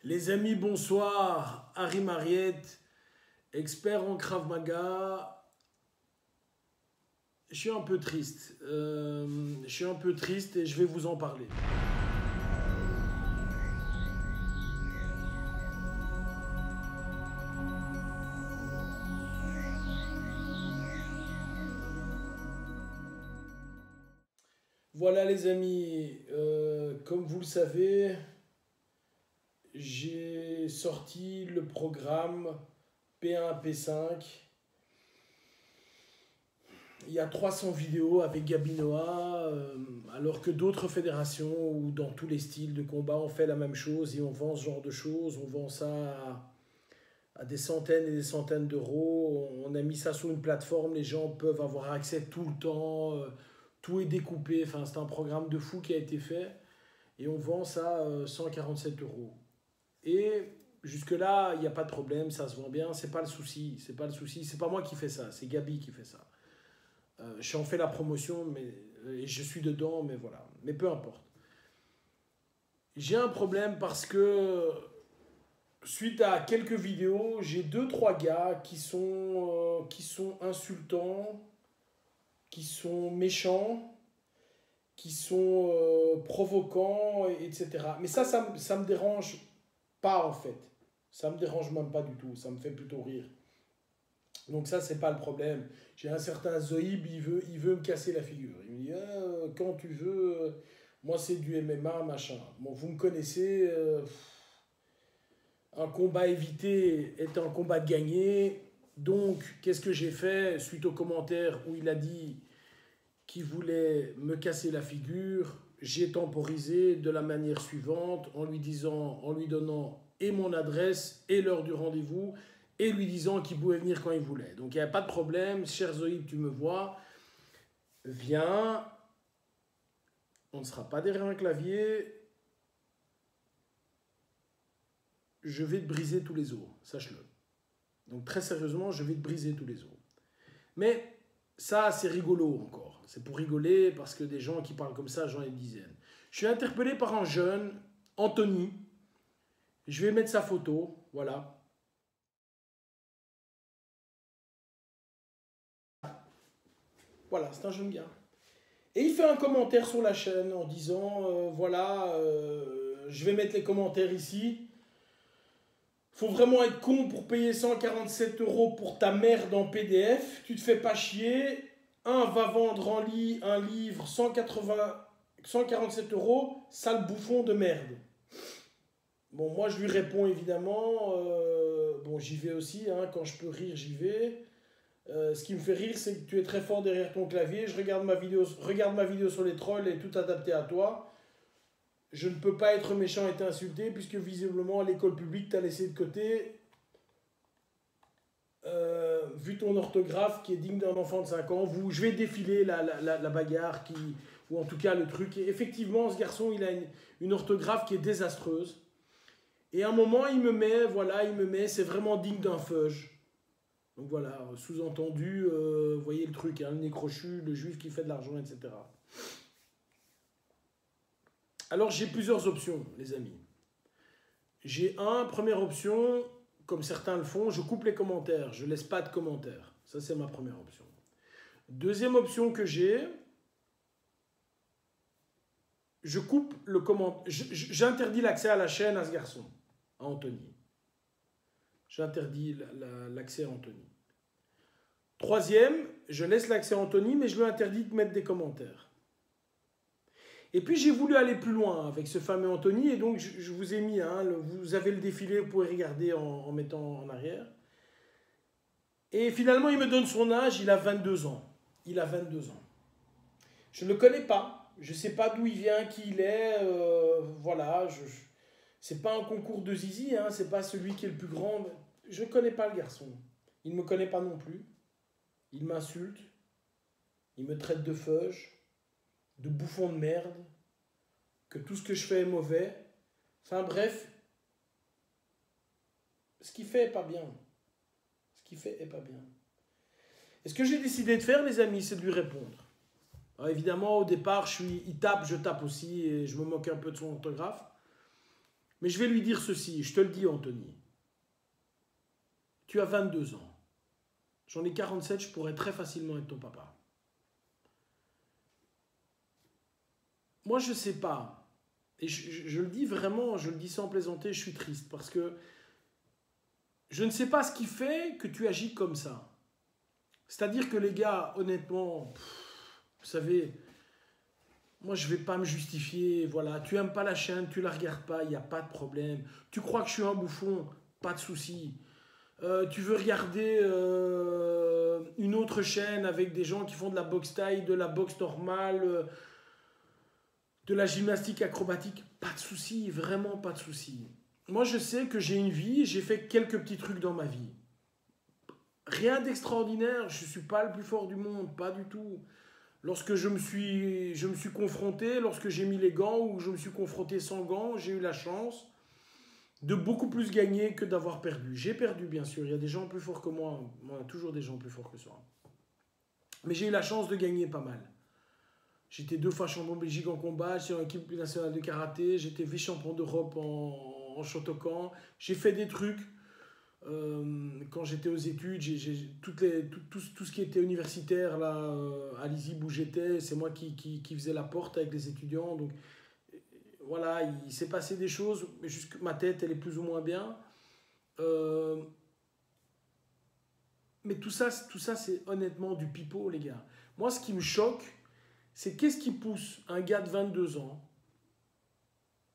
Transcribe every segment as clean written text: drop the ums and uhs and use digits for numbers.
Les amis, bonsoir. Harry Mariette, expert en Krav Maga. Je suis un peu triste. Et je vais vous en parler. Voilà les amis, comme vous le savez, j'ai sorti le programme P1 P5. Il y a 300 vidéos avec Gabi Noah, alors que d'autres fédérations ou dans tous les styles de combat on fait la même chose et on vend ce genre de choses, on vend ça à des centaines et des centaines d'euros. On a mis ça sur une plateforme, les gens peuvent avoir accès tout le temps, tout est découpé, enfin c'est un programme de fou qui a été fait et on vend ça 147 euros. Et jusque-là, il n'y a pas de problème, ça se vend bien, c'est pas le souci, c'est pas moi qui fais ça, c'est Gabi qui fait ça. J'en fais la promotion, et je suis dedans, mais voilà. Mais peu importe. J'ai un problème parce que, suite à quelques vidéos, j'ai 2-3 gars qui sont insultants, qui sont méchants, qui sont provocants, etc. Mais ça me dérange pas, en fait. Ça me dérange même pas du tout, ça me fait plutôt rire. Donc ça, c'est pas le problème. J'ai un certain Zoïb, il veut me casser la figure. Il me dit, quand tu veux, moi c'est du MMA, machin. Bon, vous me connaissez, un combat évité est un combat gagné. Donc, qu'est-ce que j'ai fait suite aux commentaires où il a dit qu'il voulait me casser la figure? J'ai temporisé de la manière suivante en lui donnant et mon adresse et l'heure du rendez-vous, et lui disant qu'il pouvait venir quand il voulait. Donc il n'y a pas de problème, cher Zoïb, tu me vois, viens, on ne sera pas derrière un clavier, je vais te briser tous les os, sache-le. Donc très sérieusement, je vais te briser tous les os. Mais ça, c'est rigolo encore. C'est pour rigoler parce que des gens qui parlent comme ça, j'en ai des dizaines. Je suis interpellé par un jeune, Anthony. Je vais mettre sa photo, voilà. Voilà, c'est un jeune gars. Et il fait un commentaire sur la chaîne en disant, je vais mettre les commentaires ici. Faut vraiment être con pour payer 147 euros pour ta merde en PDF. Tu te fais pas chier. Va vendre un livre 147 euros, sale bouffon de merde. Bon, moi je lui réponds évidemment. Bon, j'y vais aussi, hein, quand je peux rire, j'y vais. Ce qui me fait rire, c'est que tu es très fort derrière ton clavier. Je regarde ma vidéo sur les trolls et tout adapté à toi. Je ne peux pas être méchant et t'insulter puisque visiblement à l'école publique t'as laissé de côté. Vu ton orthographe qui est digne d'un enfant de 5 ans, je vais défiler la bagarre ou en tout cas le truc. Et effectivement, ce garçon, il a une orthographe qui est désastreuse. Et à un moment, il me met, c'est vraiment digne d'un feuge. Donc voilà, sous-entendu, vous voyez le truc, hein, le nez crochu, le juif qui fait de l'argent, etc. Alors j'ai plusieurs options, les amis. Première option, comme certains le font, je coupe les commentaires, je ne laisse pas de commentaires. Ça, c'est ma première option. Deuxième option que j'ai, je coupe le commentaire, j'interdis l'accès à la chaîne à ce garçon, à Anthony. J'interdis l'accès à Anthony. Troisième, je laisse l'accès à Anthony, mais je lui interdis de mettre des commentaires. Et puis j'ai voulu aller plus loin avec ce fameux Anthony, et donc je vous ai mis, vous avez le défilé, vous pouvez regarder en mettant en arrière. Et finalement, il me donne son âge, il a 22 ans. Il a 22 ans. Je ne le connais pas, je ne sais pas d'où il vient, qui il est, voilà, c'est pas un concours de zizi, hein, c'est pas celui qui est le plus grand. Je ne connais pas le garçon. Il ne me connaît pas non plus. Il m'insulte. Il me traite de feuge, de bouffon de merde, que tout ce que je fais est mauvais. Enfin bref, ce qu'il fait est pas bien. Ce qu'il fait est pas bien. Et ce que j'ai décidé de faire, les amis, c'est de lui répondre. Alors évidemment, au départ, il tape, je tape aussi, et je me moque un peu de son orthographe. Mais je vais lui dire ceci, je te le dis Anthony. Tu as 22 ans. J'en ai 47, je pourrais très facilement être ton papa. Moi, je ne sais pas. Et je le dis vraiment, je le dis sans plaisanter, je suis triste. Parce que je ne sais pas ce qui fait que tu agis comme ça. C'est-à-dire que les gars, honnêtement, vous savez, moi, je ne vais pas me justifier. Voilà, tu n'aimes pas la chaîne, tu ne la regardes pas, il n'y a pas de problème. Tu crois que je suis un bouffon, pas de souci. Tu veux regarder une autre chaîne avec des gens qui font de la boxe taille, de la boxe normale, de la gymnastique acrobatique, pas de souci, vraiment pas de souci. Moi, je sais que j'ai une vie, j'ai fait quelques petits trucs dans ma vie. Rien d'extraordinaire, je ne suis pas le plus fort du monde, pas du tout. Lorsque je me suis confronté, lorsque j'ai mis les gants ou je me suis confronté sans gants, j'ai eu la chance de beaucoup plus gagner que d'avoir perdu. J'ai perdu, bien sûr. Il y a des gens plus forts que moi. Il y a toujours des gens plus forts que soi. Mais j'ai eu la chance de gagner pas mal. J'étais 2 fois champion de Belgique en combat. J'étais en équipe nationale de karaté. J'étais vice-champion d'Europe en Shotokan. J'ai fait des trucs. Quand j'étais aux études, tout ce qui était universitaire là, à l'ISIB où j'étais, c'est moi qui faisais la porte avec les étudiants. Donc, voilà, il s'est passé des choses, mais juste ma tête, elle est plus ou moins bien. Mais tout ça c'est honnêtement du pipeau, les gars. Moi, ce qui me choque, c'est qu'est-ce qui pousse un gars de 22 ans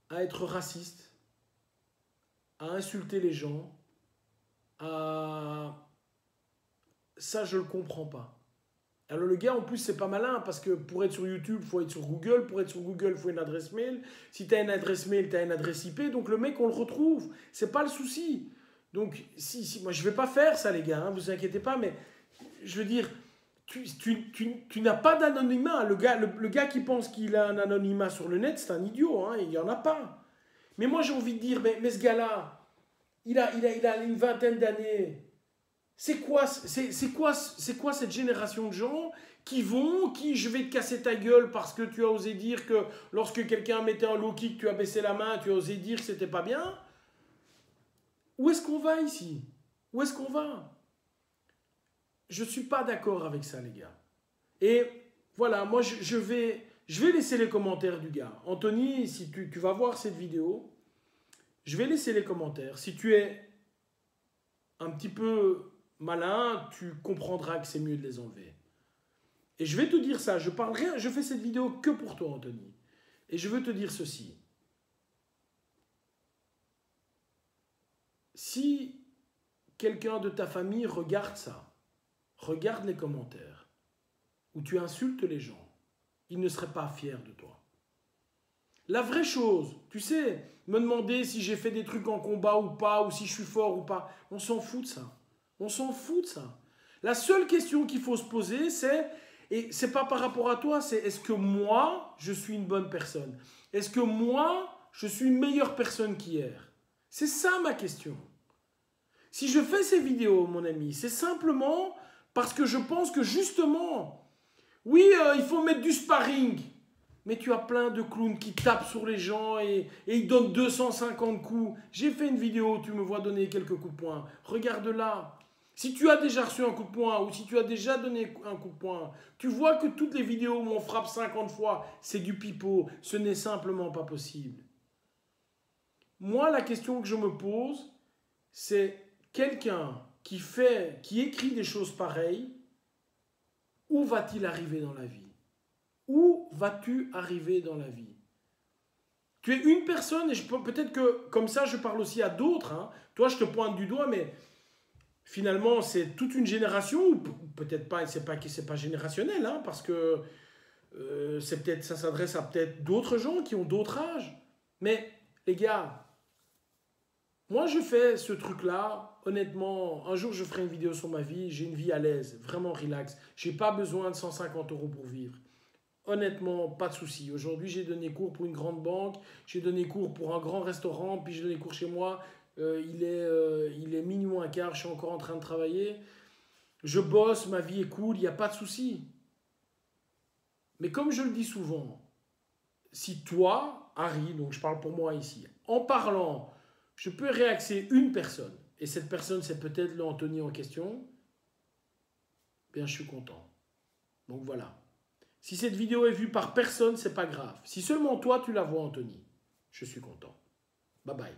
à être raciste, à insulter les gens, Ça, je ne le comprends pas. Alors le gars, en plus, c'est pas malin, parce que pour être sur YouTube, il faut être sur Google. Pour être sur Google, il faut une adresse mail. Si tu as une adresse mail, tu as une adresse IP. Donc le mec, on le retrouve. C'est pas le souci. Donc, moi, je vais pas faire ça, les gars. Hein, vous inquiétez pas, mais je veux dire, tu n'as pas d'anonymat. Le gars qui pense qu'il a un anonymat sur le net, c'est un idiot. Hein, il n'y en a pas. Mais moi, j'ai envie de dire, mais ce gars-là, il a une vingtaine d'années. C'est quoi cette génération de gens qui je vais te casser ta gueule parce que tu as osé dire que lorsque quelqu'un mettait un low kick, tu as baissé la main, tu as osé dire que c'était pas bien? Où est-ce qu'on va ici? Où est-ce qu'on va? Je suis pas d'accord avec ça, les gars. Et voilà, moi je vais laisser les commentaires du gars. Anthony, si tu vas voir cette vidéo, je vais laisser les commentaires. Si tu es un petit peu malin, tu comprendras que c'est mieux de les enlever. Et je vais te dire ça, je fais cette vidéo que pour toi, Anthony. Et je veux te dire ceci. Si quelqu'un de ta famille regarde ça, regarde les commentaires, où tu insultes les gens, il ne serait pas fier de toi. La vraie chose, tu sais, me demander si j'ai fait des trucs en combat ou pas, ou si je suis fort ou pas, on s'en fout de ça. On s'en fout de ça. La seule question qu'il faut se poser, c'est, et c'est pas par rapport à toi, c'est est-ce que moi, je suis une bonne personne? Est-ce que moi, je suis une meilleure personne qu'hier? C'est ça ma question. Si je fais ces vidéos, mon ami, c'est simplement parce que je pense que justement, oui, il faut mettre du sparring. Mais tu as plein de clowns qui tapent sur les gens et ils donnent 250 coups. J'ai fait une vidéo, tu me vois donner quelques coups de poing. Regarde là. Si tu as déjà reçu un coup de poing ou si tu as déjà donné un coup de poing, tu vois que toutes les vidéos où on frappe 50 fois, c'est du pipeau. Ce n'est simplement pas possible. Moi, la question que je me pose, c'est quelqu'un qui écrit des choses pareilles, où va-t-il arriver dans la vie? Où vas-tu arriver dans la vie? Tu es une personne, et peut-être que comme ça je parle aussi à d'autres. Hein. Toi, je te pointe du doigt, mais finalement, c'est toute une génération, ou peut-être pas, c'est pas générationnel, hein, parce que ça s'adresse à peut-être d'autres gens qui ont d'autres âges. Mais les gars, moi je fais ce truc-là, honnêtement, un jour je ferai une vidéo sur ma vie, j'ai une vie à l'aise, vraiment relax. J'ai pas besoin de 150 € pour vivre. Honnêtement, pas de souci. Aujourd'hui, j'ai donné cours pour une grande banque, j'ai donné cours pour un grand restaurant, puis j'ai donné cours chez moi. Il est minuit moins quart, je suis encore en train de travailler. Je bosse, ma vie est cool, il n'y a pas de souci. Mais comme je le dis souvent, si toi, Harry, donc je parle pour moi ici, en parlant, je peux réaxer une personne, et cette personne, c'est peut-être le Anthony en question, bien, je suis content. Donc voilà. Si cette vidéo est vue par personne, c'est pas grave. Si seulement toi, tu la vois, Anthony, je suis content. Bye bye.